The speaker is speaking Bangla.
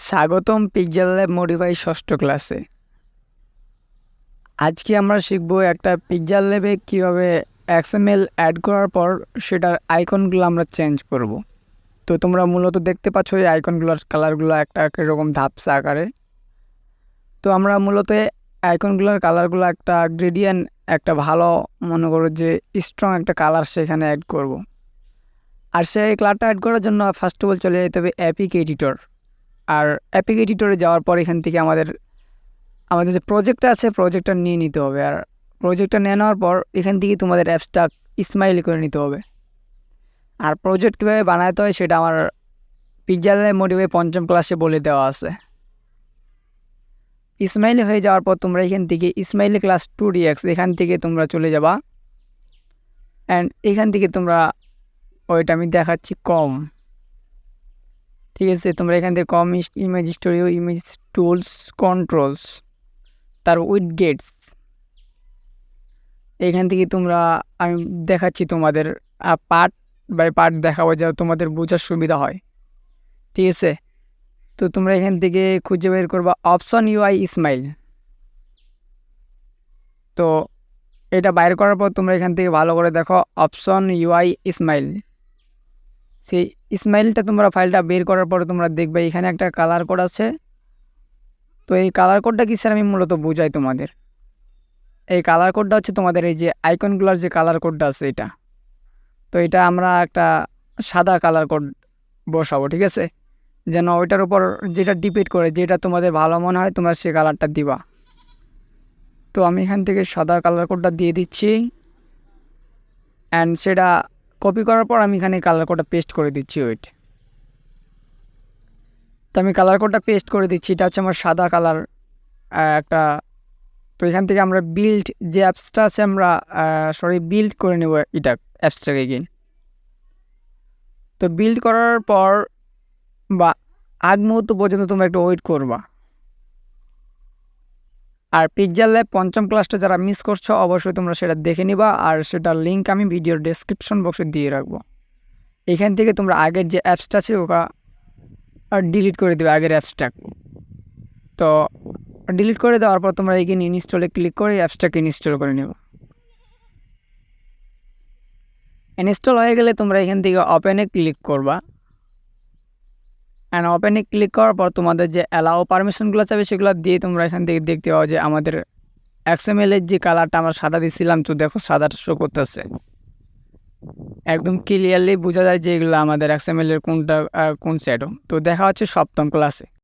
স্বাগতম পিক্সেল ল্যাব মডিফাই ষষ্ঠ ক্লাসে। আজকে আমরা শিখব একটা পিক্সেল ল্যাবে কীভাবে XML অ্যাড করার পর সেটার আইকনগুলো আমরা চেঞ্জ করব। তো তোমরা মূলত দেখতে পাচ্ছ এই আইকনগুলোর কালারগুলো একটা এরকম ধাপসা আকারে। তো আমরা মূলত আইকনগুলোর কালারগুলো একটা গ্রেডিয়েন্ট একটা ভালো মনে করো যে স্ট্রং একটা কালার সেখানে অ্যাড করব। আর সেই কালারটা অ্যাড করার জন্য ফার্স্ট অফ অল চলে যেতে হবে অ্যাপিক এডিটর। আর অ্যাপিক এডিটরে যাওয়ার পর এখান থেকে আমাদের যে প্রজেক্টটা আছে প্রজেক্টটা নিয়ে নিতে হবে। আর প্রজেক্টটা নিয়ে নেওয়ার পর এখান থেকে তোমাদের অ্যাপসটা স্মাইলি করে নিতে হবে। আর প্রজেক্ট কীভাবে বানাতে হয় সেটা আমার পিক্সেল ল্যাব মডিফাই পঞ্চম ক্লাসে বলে দেওয়া আছে। স্মাইলি হয়ে যাওয়ার পর তোমরা এখান থেকে স্মাইলি ক্লাস 2dx এখান থেকে তোমরা চলে যাবা। অ্যান্ড এখান থেকে তোমরা ওইটা আমি দেখাচ্ছি কম, ঠিক আছে। তোমরা এখান থেকে কম ইমেজ স্টোরিও, ইমেজ টুলস, কন্ট্রোলস, তার উইথ গেটস এখান থেকে তোমরা আমি দেখাচ্ছি তোমাদের পার্ট বাই পার্ট দেখাবো যা তোমাদের বোঝার সুবিধা হয়, ঠিক আছে। তো তোমরা এখান থেকে খুঁজে বের করবা অপশন ইউআই স্মাইল। তো এটা বাইর করার পর তোমরা এখান থেকে ভালো করে দেখো অপশন ইউআই স্মাইল। সেই স্মাইলটা তোমরা ফাইলটা বের করার পরে তোমরা দেখবে এখানে একটা কালার কোড আছে। তো এই কালার কোডটা কি স্যার আমি মূলত বোঝাই তোমাদের। এই কালার কোডটা হচ্ছে তোমাদের এই যে আইকনগুলোর যে কালার কোডটা আছে এটা। তো এটা আমরা একটা সাদা কালার কোড বসাবো, ঠিক আছে, যেন ওইটার উপর যেটা ডিপেন্ড করে যেটা তোমাদের ভালো মনে হয় তোমরা সে কালারটা দিবা। তো আমি এখান থেকে সাদা কালার কোডটা দিয়ে দিচ্ছি। অ্যান্ড সেটা কপি করার পর আমি এখানে কালার কোডটা পেস্ট করে দিচ্ছি। ওইট, তো আমি কালার কোডটা পেস্ট করে দিচ্ছি। এটা হচ্ছে আমার সাদা কালার একটা। তো এখান থেকে আমরা বিল্ড যে অ্যাপসটা আছে আমরা বিল্ড করে নেব এটা অ্যাপসটাকে এগেইন। তো বিল্ড করার পর বা আগ মুহূর্ত পর্যন্ত তোমরা একটু ওয়েট করবা। আর পিক্সেল ল্যাব পঞ্চম ক্লাসটা যারা মিস করছো অবশ্যই তোমরা সেটা দেখে নিবা। আর সেটার লিঙ্ক আমি ভিডিওর ডেসক্রিপশন বক্সে দিয়ে রাখবো। এখান থেকে তোমরা আগের যে অ্যাপসটা আছে ওটা ডিলিট করে দেবে, আগের অ্যাপসটা। তো ডিলিট করে দেওয়ার পর তোমরা এখানে ইনস্টলে ক্লিক করে অ্যাপসটাকে ইনস্টল করে নেব। ইনস্টল হয়ে গেলে তোমরা এখান থেকে ওপেনে ক্লিক করবা। অ্যান্ড ওপেনে ক্লিক করার পর তোমাদের যে অ্যালাও পারমিশনগুলো চাবে সেগুলো দিয়ে তোমরা এখান থেকে দেখতে পাও যে আমাদের XML-এর যে কালারটা আমরা সাদা দিয়েছিলাম, তো দেখো সাদাটা শো করতেছে। একদম ক্লিয়ারলি বোঝা যায় যে এগুলো আমাদের XML-এর কোনটা কোন সেট। তো দেখা হচ্ছে সপ্তম ক্লাসে।